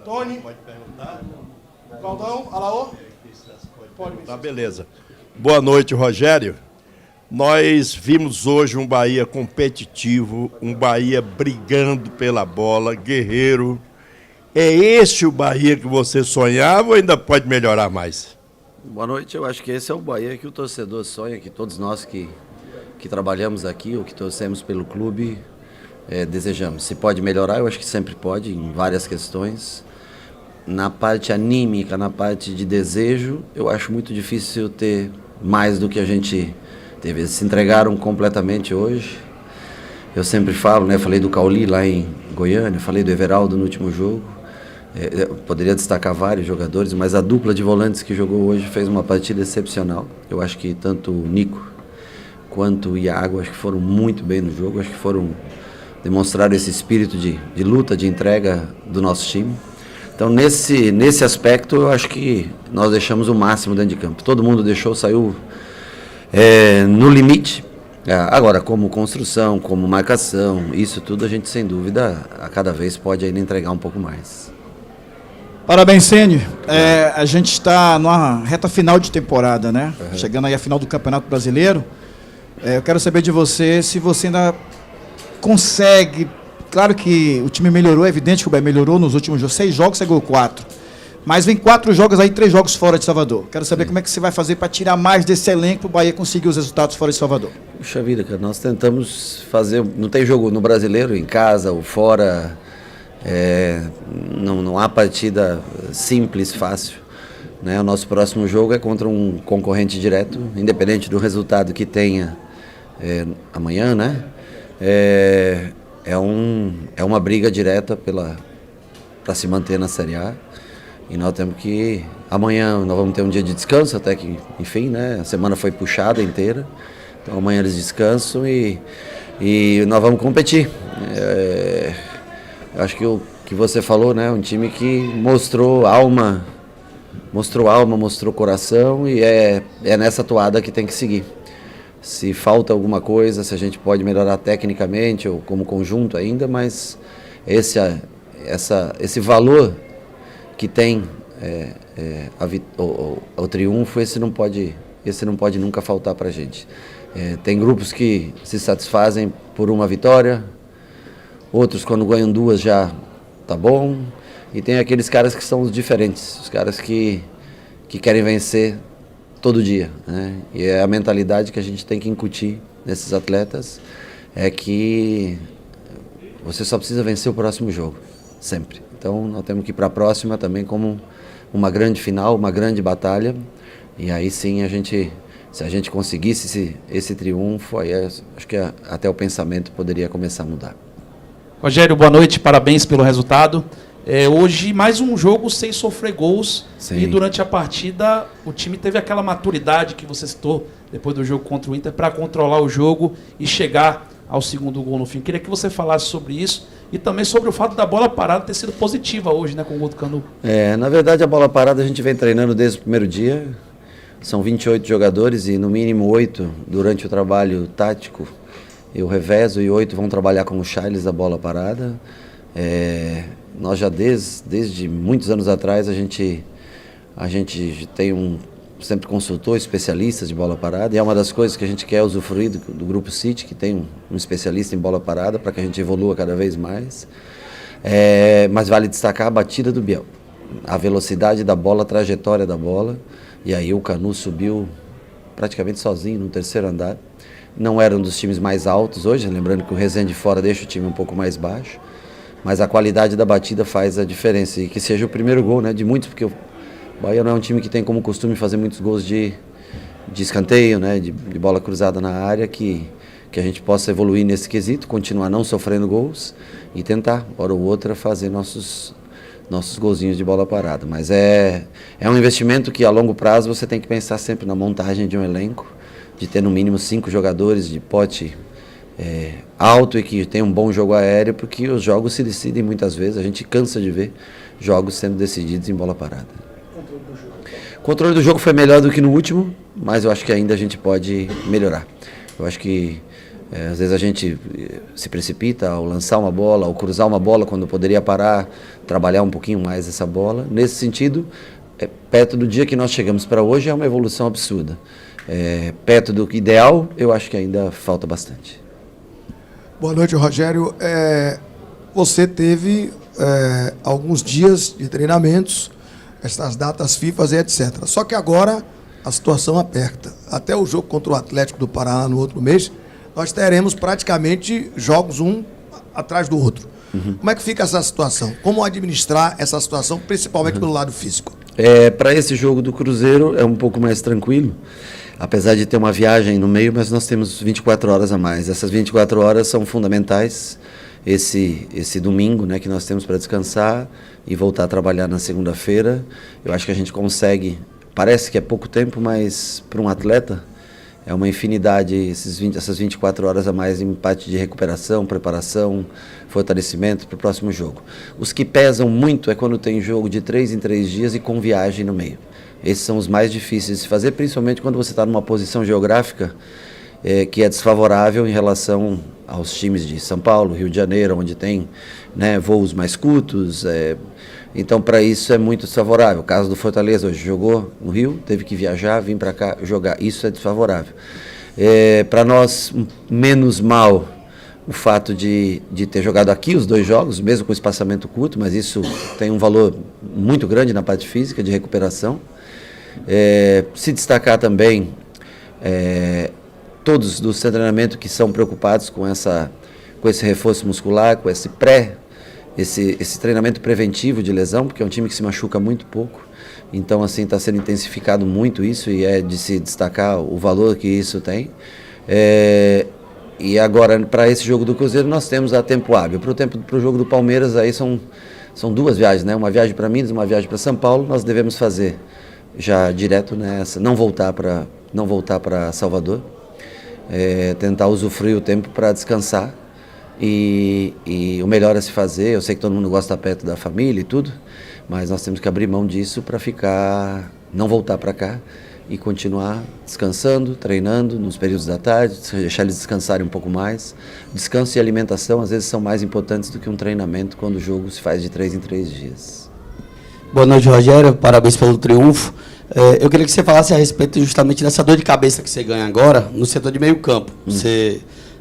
Tony? Pode perguntar? Claudão? Alaô? Pode. Tá, beleza. Boa noite, Rogério. Nós vimos hoje um Bahia competitivo, um Bahia brigando pela bola, guerreiro. É esse o Bahia que você sonhava ou ainda pode melhorar mais? Boa noite, eu acho que esse é o Bahia que o torcedor sonha, que todos nós que trabalhamos aqui ou que torcemos pelo clube desejamos. Se pode melhorar, eu acho que sempre pode, em várias questões. Na parte anímica, na parte de desejo, eu acho muito difícil ter mais do que a gente teve. Eles se entregaram completamente hoje. Eu sempre falo, né? Falei do Cauli lá em Goiânia, falei do Everaldo no último jogo. Eu poderia destacar vários jogadores, mas a dupla de volantes que jogou hoje fez uma partida excepcional. Eu acho que tanto o Nico quanto o Iago, acho que foram muito bem no jogo, acho que demonstraram esse espírito de luta, de entrega do nosso time. Então, nesse aspecto, eu acho que nós deixamos o máximo dentro de campo. Todo mundo saiu no limite. Agora, como construção, como marcação, isso tudo a gente, sem dúvida, a cada vez pode ainda entregar um pouco mais. Parabéns, Ceni. A gente está numa reta final de temporada, né? Uhum. Chegando aí à final do Campeonato Brasileiro. Eu quero saber de você se você ainda consegue. Claro que o time melhorou, é evidente que o Bahia melhorou nos últimos 6 jogos, você ganhou 4. Mas vem 4 jogos aí, 3 jogos fora de Salvador. Quero saber como é que você vai fazer para tirar mais desse elenco para o Bahia conseguir os resultados fora de Salvador. Puxa vida, cara, nós tentamos fazer. Não tem jogo no Brasileiro, em casa ou fora. Não há partida simples, fácil. Né? O nosso próximo jogo é contra um concorrente direto, independente do resultado que tenha amanhã, né? É uma briga direta para se manter na Série A. E nós temos que... Amanhã nós vamos ter um dia de descanso, até que, enfim, né? A semana foi puxada inteira. Então amanhã eles descansam e nós vamos competir. Eu acho que o que você falou, né? Um time que mostrou alma, mostrou coração e é nessa toada que tem que seguir. Se falta alguma coisa, se a gente pode melhorar tecnicamente ou como conjunto ainda, mas esse valor que tem o triunfo, esse não pode nunca faltar para a gente. Tem grupos que se satisfazem por uma vitória, outros quando ganham 2 já tá bom, e tem aqueles caras que são os diferentes, os caras que querem vencer todo dia, né? E a mentalidade que a gente tem que incutir nesses atletas é que você só precisa vencer o próximo jogo, sempre. Então nós temos que ir para a próxima também como uma grande final, uma grande batalha, e aí sim se a gente conseguisse esse triunfo, aí acho que até o pensamento poderia começar a mudar. Rogério, boa noite, parabéns pelo resultado. Hoje, mais um jogo sem sofrer gols. Sim. E durante a partida, o time teve aquela maturidade que você citou depois do jogo contra o Inter para controlar o jogo e chegar ao segundo gol no fim. Queria que você falasse sobre isso e também sobre o fato da bola parada ter sido positiva hoje, né, com o gol do Canu. Na verdade, a bola parada a gente vem treinando desde o primeiro dia. São 28 jogadores e no mínimo 8 durante o trabalho tático. Eu revezo e 8 vão trabalhar como Charles da bola parada. Nós já desde muitos anos atrás a gente sempre consultou especialistas de bola parada, e é uma das coisas que a gente quer usufruir do Grupo City, que tem um especialista em bola parada, para que a gente evolua cada vez mais. Mas vale destacar a batida do Biel, a velocidade da bola, a trajetória da bola, e aí o Canu subiu praticamente sozinho no 3º andar. Não era um dos times mais altos hoje, lembrando que o Resende fora deixa o time um pouco mais baixo, mas a qualidade da batida faz a diferença, e que seja o primeiro gol, né, de muitos, porque o Bahia não é um time que tem como costume fazer muitos gols de escanteio, né, de bola cruzada na área, que a gente possa evoluir nesse quesito, continuar não sofrendo gols e tentar, hora ou outra, fazer nossos golzinhos de bola parada. Mas é um investimento que a longo prazo você tem que pensar sempre na montagem de um elenco, de ter no mínimo 5 jogadores de pote alto e que tem um bom jogo aéreo, porque os jogos se decidem muitas vezes, a gente cansa de ver jogos sendo decididos em bola parada. O controle do jogo foi melhor do que no último, mas eu acho que ainda a gente pode melhorar. Eu acho que Às vezes a gente se precipita ao lançar uma bola, ao cruzar uma bola quando poderia parar, trabalhar um pouquinho mais essa bola. Nesse sentido, perto do dia que nós chegamos para hoje é uma evolução absurda. Perto do ideal, eu acho que ainda falta bastante. Boa noite, Rogério. Você teve alguns dias de treinamentos, essas datas FIFA e etc. Só que agora a situação aperta. Até o jogo contra o Atlético do Paraná no outro mês, nós teremos praticamente jogos um atrás do outro. Como é que fica essa situação? Como administrar essa situação, principalmente pelo lado físico? Para esse jogo do Cruzeiro é um pouco mais tranquilo, apesar de ter uma viagem no meio, mas nós temos 24 horas a mais. Essas 24 horas são fundamentais. Esse domingo, né, que nós temos para descansar e voltar a trabalhar na segunda-feira, eu acho que a gente consegue. Parece que é pouco tempo, mas para um atleta é uma infinidade, essas 24 horas a mais em parte de recuperação, preparação, fortalecimento para o próximo jogo. Os que pesam muito é quando tem jogo de 3 em 3 dias e com viagem no meio. Esses são os mais difíceis de se fazer, principalmente quando você está numa posição geográfica que é desfavorável em relação aos times de São Paulo, Rio de Janeiro, onde tem, né, voos mais curtos. Então, para isso é muito desfavorável. O caso do Fortaleza hoje jogou no Rio, teve que viajar, vir para cá jogar. Isso é desfavorável. Para nós, menos mal o fato de ter jogado aqui os 2 jogos, mesmo com espaçamento curto, mas isso tem um valor muito grande na parte física, de recuperação. Se destacar também todos do treinamento que são preocupados com esse reforço muscular, com esse treinamento preventivo de lesão, porque é um time que se machuca muito pouco. Então, assim, está sendo intensificado muito isso e é de se destacar o valor que isso tem. E agora, para esse jogo do Cruzeiro, nós temos a tempo hábil. Para o jogo do Palmeiras, aí são 2 viagens, né? Uma viagem para Minas, uma viagem para São Paulo. Nós devemos fazer já direto nessa, não voltar para Salvador. Tentar usufruir o tempo para descansar e o melhor a se fazer. Eu sei que todo mundo gosta de estar perto da família e tudo, mas nós temos que abrir mão disso para não voltar para cá e continuar descansando, treinando nos períodos da tarde, deixar eles descansarem um pouco mais. Descanso e alimentação às vezes são mais importantes do que um treinamento quando o jogo se faz de 3 em 3 dias. Boa noite, Rogério, parabéns pelo triunfo. Eu queria que você falasse a respeito justamente dessa dor de cabeça que você ganha agora no setor de meio campo. Você,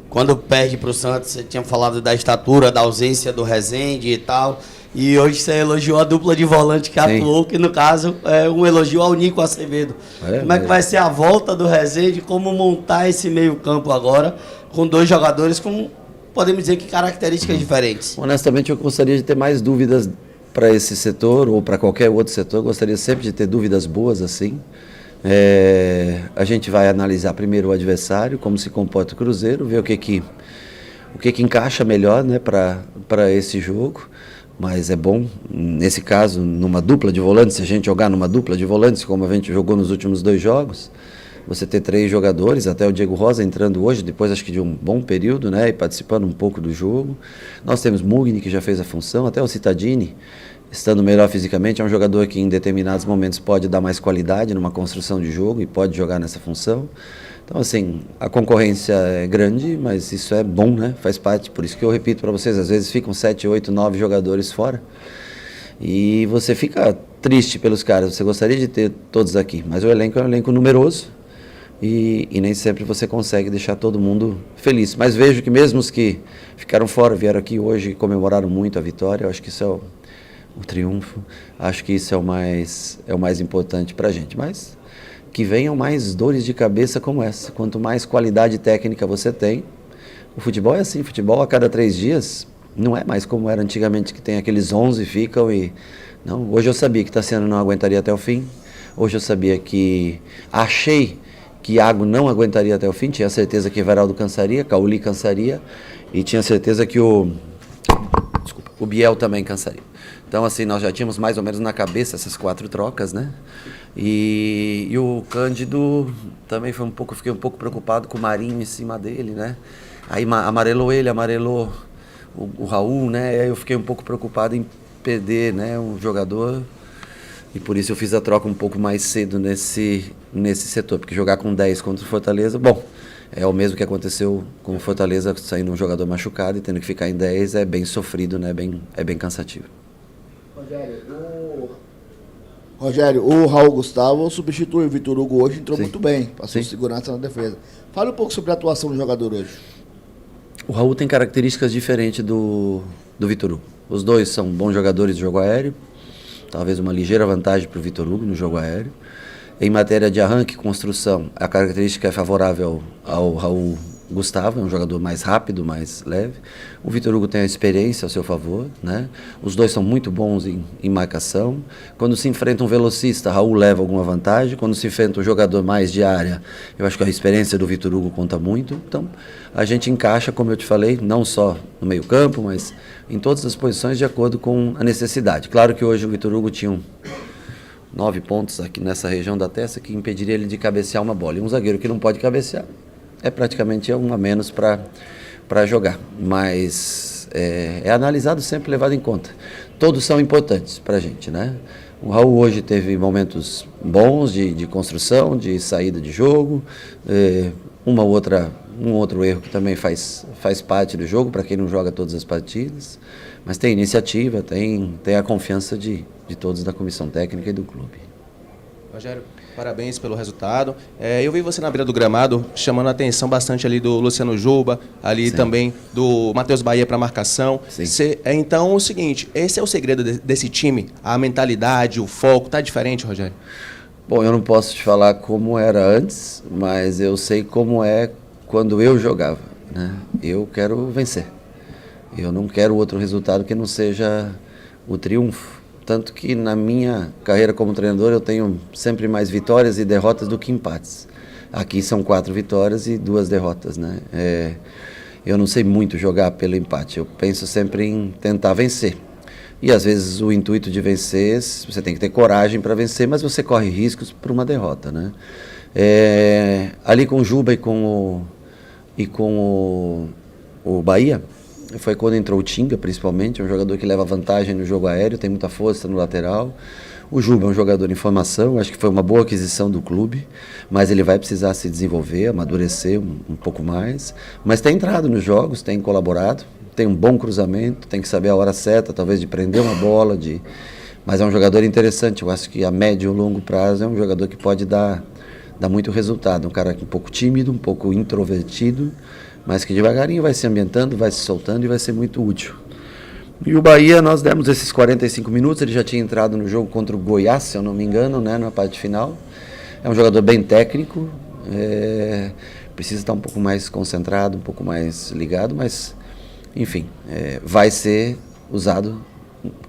quando perde para o Santos, você tinha falado da estatura, da ausência do Rezende e tal, e hoje você elogiou a dupla de volante que atuou, que no caso é um elogio ao Nico Acevedo. Como é que vai ser a volta do Rezende, como montar esse meio campo agora, com 2 jogadores com, podemos dizer que características diferentes? Honestamente, eu gostaria de ter mais dúvidas para esse setor ou para qualquer outro setor. Gostaria sempre de ter dúvidas boas assim. A gente vai analisar primeiro o adversário, como se comporta o Cruzeiro, ver o que encaixa melhor, né, para esse jogo. Mas é bom, nesse caso, numa dupla de volantes, se a gente jogar numa dupla de volantes, como a gente jogou nos últimos 2 jogos, você ter 3 jogadores, até o Diego Rosa entrando hoje, depois acho que de um bom período, né, e participando um pouco do jogo. Nós temos Mugni, que já fez a função, até o Cittadini, estando melhor fisicamente, é um jogador que em determinados momentos pode dar mais qualidade numa construção de jogo e pode jogar nessa função. Então, assim, a concorrência é grande, mas isso é bom, né, faz parte. Por isso que eu repito para vocês, às vezes ficam 7, 8, 9 jogadores fora e você fica triste pelos caras, você gostaria de ter todos aqui, mas o elenco é um elenco numeroso. E nem sempre você consegue deixar todo mundo feliz. Mas vejo que mesmo os que ficaram fora, vieram aqui hoje e comemoraram muito a vitória. Eu acho que isso é o triunfo. Acho que isso é o mais importante para a gente. Mas que venham mais dores de cabeça como essa. Quanto mais qualidade técnica você tem, o futebol é assim. Futebol a cada 3 dias não é mais como era antigamente, que tem aqueles 11 ficam e... Não, hoje eu sabia que Tassiano não aguentaria até o fim. Hoje eu sabia achei que Iago não aguentaria até o fim, tinha certeza que Everaldo cansaria, Cauli cansaria, e tinha certeza que o Biel também cansaria. Então, assim, nós já tínhamos mais ou menos na cabeça essas 4 trocas, né? E o Cândido também fiquei um pouco preocupado com o Marinho em cima dele, né? Aí amarelou o Raul, né? Aí eu fiquei um pouco preocupado em perder, né, um jogador. E por isso eu fiz a troca um pouco mais cedo nesse setor, porque jogar com 10 contra o Fortaleza, bom, É o mesmo que aconteceu com o Fortaleza, saindo um jogador machucado e tendo que ficar em 10, é bem sofrido, né? É bem cansativo. Rogério, o Raul Gustavo substitui o Vitor Hugo hoje, entrou Sim. muito bem, passou Sim. segurança na defesa. Fale um pouco sobre a atuação do jogador hoje. O Raul tem características diferentes do Vitor Hugo. Os dois são bons jogadores de jogo aéreo, talvez uma ligeira vantagem para o Vitor Hugo no jogo aéreo. Em matéria de arranque e construção, a característica é favorável ao Raul Gustavo, é um jogador mais rápido, mais leve. O Vitor Hugo tem a experiência ao seu favor, né? Os dois são muito bons em marcação. Quando se enfrenta um velocista, Raul leva alguma vantagem. Quando se enfrenta um jogador mais de área, eu acho que a experiência do Vitor Hugo conta muito. Então, a gente encaixa, como eu te falei, não só no meio-campo, mas em todas as posições de acordo com a necessidade. Claro que hoje o Vitor Hugo tinha 9 pontos aqui nessa região da testa que impediria ele de cabecear uma bola. E um zagueiro que não pode cabecear é praticamente um a menos para jogar. Mas é analisado sempre, levado em conta. Todos são importantes para a gente, né? O Raul hoje teve momentos bons de construção, de saída de jogo, um outro erro que também faz parte do jogo, para quem não joga todas as partidas. Mas tem iniciativa, tem a confiança de todos da comissão técnica e do clube. Rogério, parabéns pelo resultado. Eu vi você na beira do gramado chamando a atenção bastante ali do Luciano Juba, ali Sim. também do Matheus Bahia para marcação. Sim. Então, é o seguinte, esse é o segredo desse time? A mentalidade, o foco, tá diferente, Rogério? Bom, eu não posso te falar como era antes, mas eu sei como é quando eu jogava, né? Eu quero vencer. Eu não quero outro resultado que não seja o triunfo. Tanto que na minha carreira como treinador eu tenho sempre mais vitórias e derrotas do que empates. Aqui são 4 vitórias e 2 derrotas, né? Eu não sei muito jogar pelo empate, eu penso sempre em tentar vencer. E às vezes o intuito de vencer, você tem que ter coragem para vencer, mas você corre riscos por uma derrota, né? Ali com o Juba e com o Bahia, foi quando entrou o Tinga, principalmente, é um jogador que leva vantagem no jogo aéreo, tem muita força no lateral. O Juba é um jogador em formação, acho que foi uma boa aquisição do clube, mas ele vai precisar se desenvolver, amadurecer um pouco mais. Mas tem entrado nos jogos, tem colaborado, tem um bom cruzamento, tem que saber a hora certa, talvez de prender uma bola, mas é um jogador interessante. Eu acho que a médio e longo prazo é um jogador que pode dar muito resultado. Um cara um pouco tímido, um pouco introvertido, mas que devagarinho vai se ambientando, vai se soltando e vai ser muito útil. E o Bahia, nós demos esses 45 minutos, ele já tinha entrado no jogo contra o Goiás, se eu não me engano, né, na parte final. É um jogador bem técnico, precisa estar um pouco mais concentrado, um pouco mais ligado, mas, enfim, vai ser usado,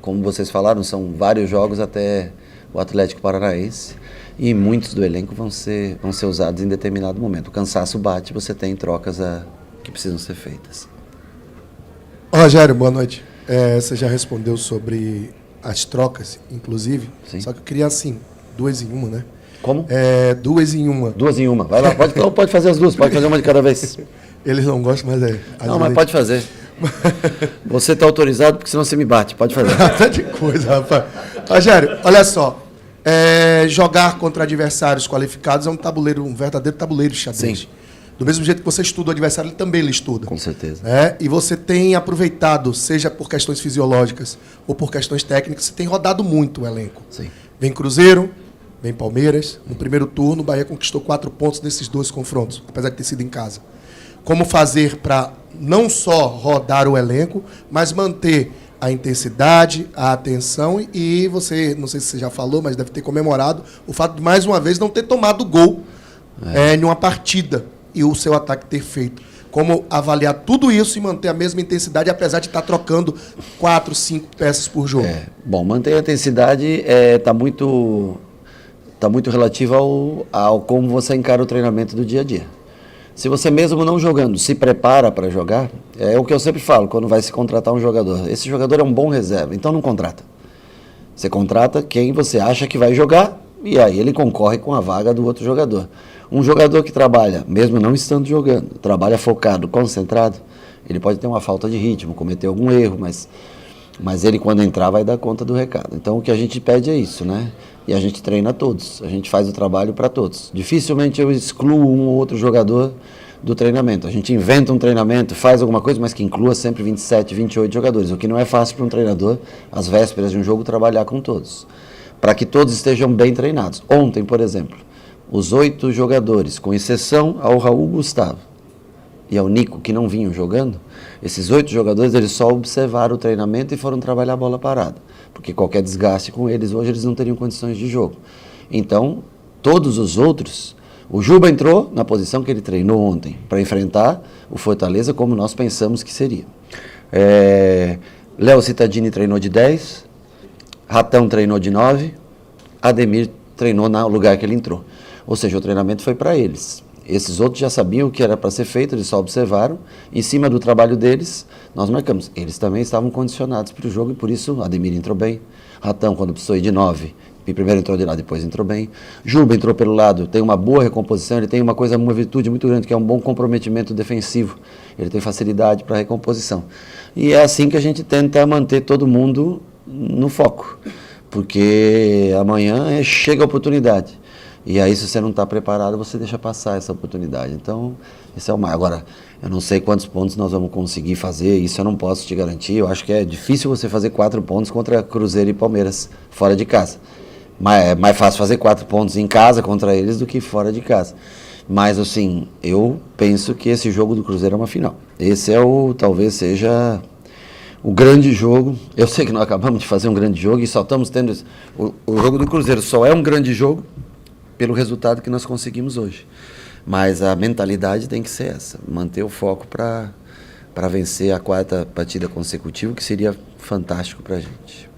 como vocês falaram, são vários jogos até o Atlético Paranaense, e muitos do elenco vão ser usados em determinado momento. O cansaço bate, você tem trocas que precisam ser feitas. Rogério, boa noite. Você já respondeu sobre as trocas, inclusive. Sim. Só que eu queria, assim, 2 em 1, né? Como? 2 em 1. 2 em 1. Vai lá, pode fazer as duas, pode fazer uma de cada vez. Eles não gostam, mas Não, mas pode fazer. Você está autorizado, porque senão você me bate. Pode fazer. Bastante coisa, rapaz. Rogério, olha só. Jogar contra adversários qualificados é um verdadeiro tabuleiro de xadrez. Sim. Do mesmo jeito que você estuda o adversário, ele também estuda. Com certeza. E você tem aproveitado, seja por questões fisiológicas ou por questões técnicas, você tem rodado muito o elenco. Sim. Vem Cruzeiro, vem Palmeiras. No primeiro turno, o Bahia conquistou 4 pontos nesses 2 confrontos, apesar de ter sido em casa. Como fazer para não só rodar o elenco, mas manter a intensidade, a atenção e você, não sei se você já falou, mas deve ter comemorado o fato de, mais uma vez, não ter tomado gol em uma partida e o seu ataque ter feito. Como avaliar tudo isso e manter a mesma intensidade, apesar de estar trocando 4, 5 peças por jogo? Bom, manter a intensidade está muito relativo ao como você encara o treinamento do dia a dia. Se você mesmo não jogando, se prepara para jogar, é o que eu sempre falo quando vai se contratar um jogador. Esse jogador é um bom reserva, então não contrata. Você contrata quem você acha que vai jogar e aí ele concorre com a vaga do outro jogador. Um jogador que trabalha, mesmo não estando jogando, trabalha focado, concentrado, ele pode ter uma falta de ritmo, cometer algum erro, mas ele quando entrar vai dar conta do recado. Então o que a gente pede é isso, né? E a gente treina todos, a gente faz o trabalho para todos. Dificilmente eu excluo um ou outro jogador do treinamento. A gente inventa um treinamento, faz alguma coisa, mas que inclua sempre 27, 28 jogadores, o que não é fácil para um treinador, às vésperas de um jogo, trabalhar com todos, para que todos estejam bem treinados. Ontem, por exemplo, os 8 jogadores, com exceção ao Raul Gustavo e ao Nico, que não vinham jogando, esses 8 jogadores, eles só observaram o treinamento e foram trabalhar a bola parada, porque qualquer desgaste com eles, hoje eles não teriam condições de jogo. Então, todos os outros, o Juba entrou na posição que ele treinou ontem, para enfrentar o Fortaleza como nós pensamos que seria. Léo Cittadini treinou de 10, Ratão treinou de 9, Ademir treinou no lugar que ele entrou. Ou seja, o treinamento foi para eles. Esses outros já sabiam o que era para ser feito, eles só observaram. Em cima do trabalho deles, nós marcamos. Eles também estavam condicionados para o jogo e por isso Ademir entrou bem. Ratão, quando precisou ir de 9, primeiro entrou de lado, depois entrou bem. Juba entrou pelo lado, tem uma boa recomposição, ele tem uma virtude muito grande, que é um bom comprometimento defensivo. Ele tem facilidade para recomposição. E é assim que a gente tenta manter todo mundo no foco, porque amanhã chega a oportunidade. E aí, se você não está preparado, você deixa passar essa oportunidade. Então, esse é o mais. Agora, eu não sei quantos pontos nós vamos conseguir fazer, isso eu não posso te garantir. Eu acho que é difícil você fazer 4 pontos contra Cruzeiro e Palmeiras fora de casa. Mas é mais fácil fazer 4 pontos em casa contra eles do que fora de casa. Mas, assim, eu penso que esse jogo do Cruzeiro é uma final. Esse talvez seja o grande jogo. Eu sei que nós acabamos de fazer um grande jogo e só estamos tendo... O jogo do Cruzeiro só é um grande jogo pelo resultado que nós conseguimos hoje. Mas a mentalidade tem que ser essa, manter o foco para vencer a 4ª partida consecutiva, que seria fantástico para a gente.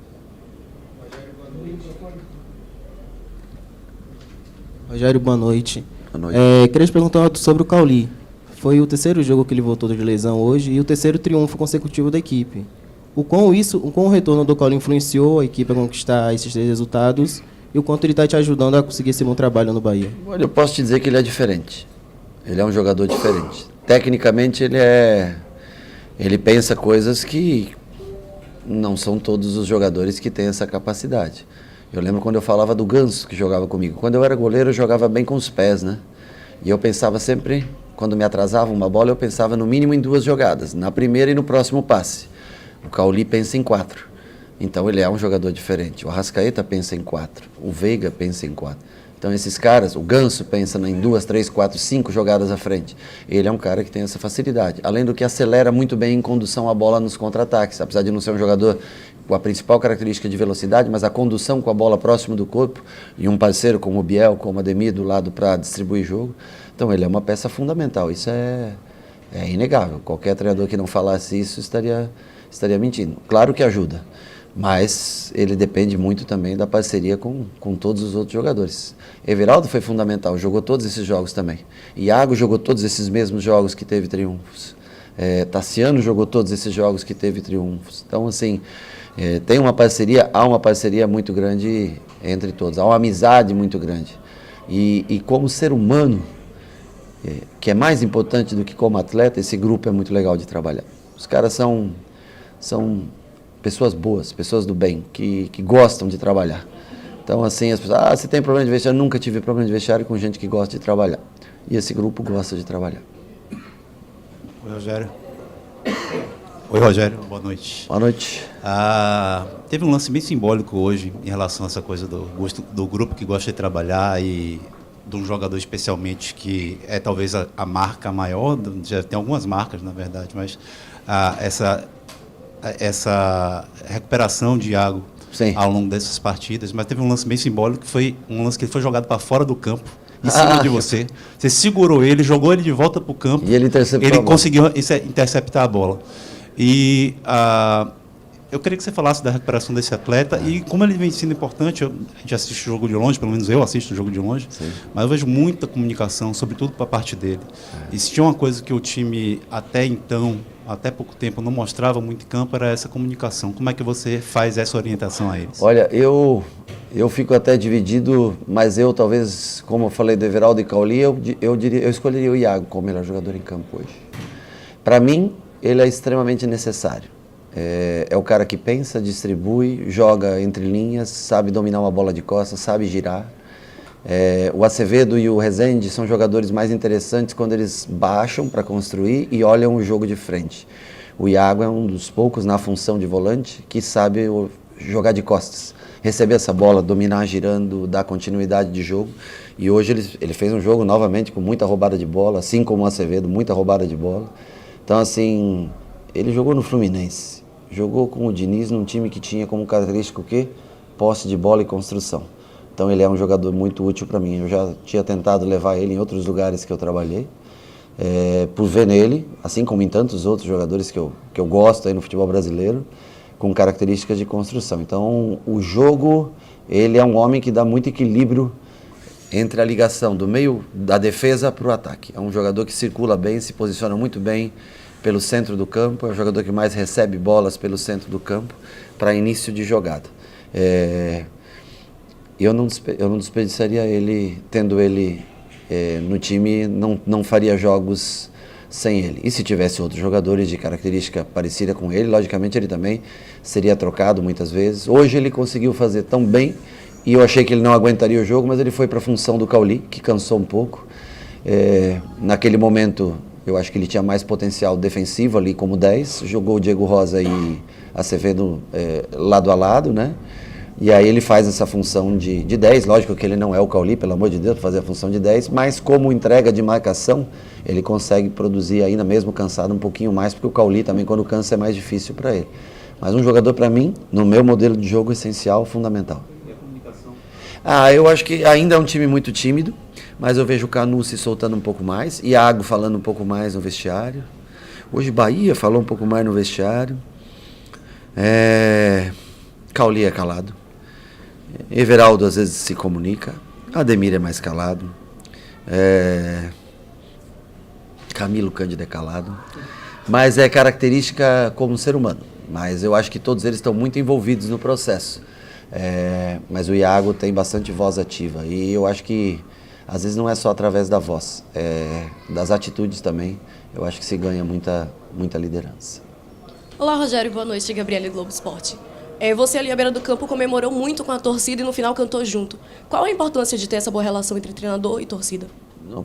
Rogério, boa noite. Boa noite. Queria te perguntar sobre o Cauli. Foi o 3º jogo que ele voltou de lesão hoje e o 3º triunfo consecutivo da equipe. O quão o retorno do Cauli influenciou a equipe a conquistar esses 3 resultados e o quanto ele está te ajudando a conseguir esse bom trabalho no Bahia? Olha, eu posso te dizer que ele é diferente. Ele é um jogador diferente. Tecnicamente, ele pensa coisas que não são todos os jogadores que têm essa capacidade. Eu lembro quando eu falava do Ganso, que jogava comigo. Quando eu era goleiro, eu jogava bem com os pés, né? E eu pensava sempre, quando me atrasava uma bola, eu pensava no mínimo em 2 jogadas, na primeira e no próximo passe. O Cauli pensa em 4. Então ele é um jogador diferente. O Arrascaeta pensa em 4. O Veiga pensa em 4. Então esses caras, o Ganso pensa em 2, 3, 4, 5 jogadas à frente. Ele é um cara que tem essa facilidade. Além do que acelera muito bem em condução à bola nos contra-ataques. Apesar de não ser um jogador com a principal característica de velocidade, mas a condução com a bola próximo do corpo e um parceiro como o Biel, como o Ademir do lado para distribuir jogo. Então ele é uma peça fundamental. Isso é inegável. Qualquer treinador que não falasse isso estaria mentindo. Claro que ajuda. Mas ele depende muito também da parceria com todos os outros jogadores. Everaldo foi fundamental, jogou todos esses jogos também. Iago jogou todos esses mesmos jogos que teve triunfos. Tassiano jogou todos esses jogos que teve triunfos. Então, assim, há uma parceria muito grande entre todos, há uma amizade muito grande. E como ser humano, que é mais importante do que como atleta, esse grupo é muito legal de trabalhar. Os caras são pessoas boas, pessoas do bem, que gostam de trabalhar. Então, assim, as pessoas, você tem problema de vestiário? Eu nunca tive problema de vestiário com gente que gosta de trabalhar. E esse grupo gosta de trabalhar. Oi, Rogério. Oi, Rogério, boa noite. Boa noite. Teve um lance bem simbólico hoje em relação a essa coisa do grupo que gosta de trabalhar e de um jogador especialmente que é talvez a marca maior, já tem algumas marcas, na verdade, mas essa recuperação de Iago ao longo dessas partidas, mas teve um lance bem simbólico, que foi um lance que ele foi jogado para fora do campo, em cima de você. Você segurou ele, jogou ele de volta para o campo. E ele interceptou ele conseguiu interceptar a bola. E eu queria que você falasse da recuperação desse atleta e como ele vem sendo importante. A gente assiste o jogo de longe, pelo menos eu assisto o jogo de longe, mas eu vejo muita comunicação, sobretudo para a parte dele. E se tinha uma coisa que o time até pouco tempo não mostrava muito em campo, era essa comunicação. Como é que você faz essa orientação a eles? Olha, eu fico até dividido, mas talvez, como eu falei do Everaldo e Cauli, eu escolheria o Iago como melhor jogador em campo hoje. Para mim, ele é extremamente necessário. É o cara que pensa, distribui, joga entre linhas, sabe dominar uma bola de costas, sabe girar. O Acevedo e o Rezende são jogadores mais interessantes quando eles baixam para construir e olham o jogo de frente. O Iago é um dos poucos na função de volante que sabe jogar de costas, receber essa bola, dominar girando, dar continuidade de jogo. E hoje ele fez um jogo novamente com muita roubada de bola, assim como o Acevedo, muita roubada de bola. Então, assim, ele jogou no Fluminense, jogou com o Diniz num time que tinha como característica o quê? Posse de bola e construção. Então ele é um jogador muito útil para mim. Eu já tinha tentado levar ele em outros lugares que eu trabalhei, por ver nele, assim como em tantos outros jogadores que eu gosto aí no futebol brasileiro, com características de construção. Então o jogo, ele é um homem que dá muito equilíbrio entre a ligação do meio da defesa para o ataque. É um jogador que circula bem, se posiciona muito bem pelo centro do campo, é o jogador que mais recebe bolas pelo centro do campo para início de jogada. Eu não desperdiçaria ele, tendo ele no time, não faria jogos sem ele. E se tivesse outros jogadores de característica parecida com ele, logicamente ele também seria trocado muitas vezes. Hoje ele conseguiu fazer tão bem, e eu achei que ele não aguentaria o jogo, mas ele foi para a função do Cauli, que cansou um pouco. Naquele momento, eu acho que ele tinha mais potencial defensivo ali como 10, jogou o Diego Rosa e Acevedo lado a lado, né? E aí ele faz essa função de 10, lógico que ele não é o Cauli, pelo amor de Deus, fazer a função de 10, mas como entrega de marcação, ele consegue produzir ainda mesmo cansado um pouquinho mais, porque o Cauli também quando cansa é mais difícil para ele. Mas um jogador para mim, no meu modelo de jogo, essencial, fundamental. E a comunicação? Eu acho que ainda é um time muito tímido, mas eu vejo o Canu se soltando um pouco mais, Iago falando um pouco mais no vestiário, hoje Bahia falou um pouco mais no vestiário, Cauli é calado. Everaldo às vezes se comunica, Ademir é mais calado, Camilo Cândido é calado, mas é característica como ser humano. Mas eu acho que todos eles estão muito envolvidos no processo. Mas o Iago tem bastante voz ativa e eu acho que às vezes não é só através da voz, das atitudes também. Eu acho que se ganha muita liderança. Olá, Rogério, boa noite, Gabriele Globo Esporte. Você ali à beira do campo comemorou muito com a torcida e no final cantou junto. Qual a importância de ter essa boa relação entre treinador e torcida? Não,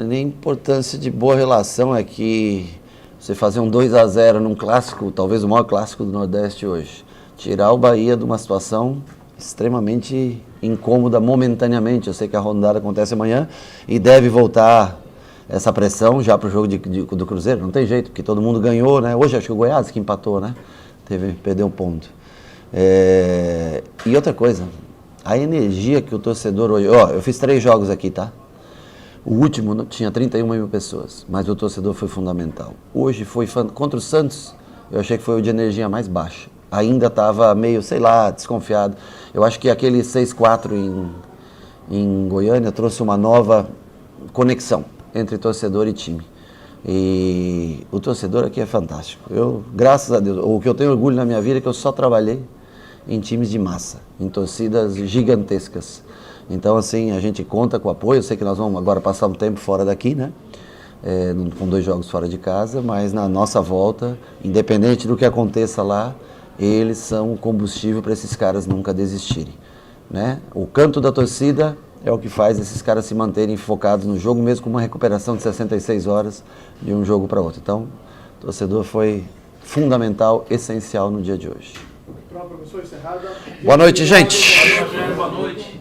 nem importância de boa relação é que você fazer um 2-0 num clássico, talvez o maior clássico do Nordeste hoje, tirar o Bahia de uma situação extremamente incômoda momentaneamente. Eu sei que a rodada acontece amanhã e deve voltar essa pressão já para o jogo do Cruzeiro. Não tem jeito, porque todo mundo ganhou, né? Hoje acho que o Goiás que empatou, né? Perdeu um ponto. E outra coisa, a energia que o torcedor hoje... eu fiz 3 jogos aqui, tá? O último tinha 31 mil pessoas, mas o torcedor foi fundamental. Hoje foi contra o Santos, eu achei que foi o de energia mais baixa. Ainda estava meio, sei lá, desconfiado. Eu acho que aquele 6-4 em Goiânia trouxe uma nova conexão entre torcedor e time. E o torcedor aqui é fantástico. Graças a Deus, o que eu tenho orgulho na minha vida é que eu só trabalhei em times de massa, em torcidas gigantescas. Então, assim, a gente conta com o apoio. Eu sei que nós vamos agora passar um tempo fora daqui, né? Com 2 jogos fora de casa, mas na nossa volta, independente do que aconteça lá, eles são o combustível para esses caras nunca desistirem, né? O canto da torcida é o que faz esses caras se manterem focados no jogo, mesmo com uma recuperação de 66 horas de um jogo para outro. Então, o torcedor foi fundamental, essencial no dia de hoje. Boa noite, gente. Boa noite.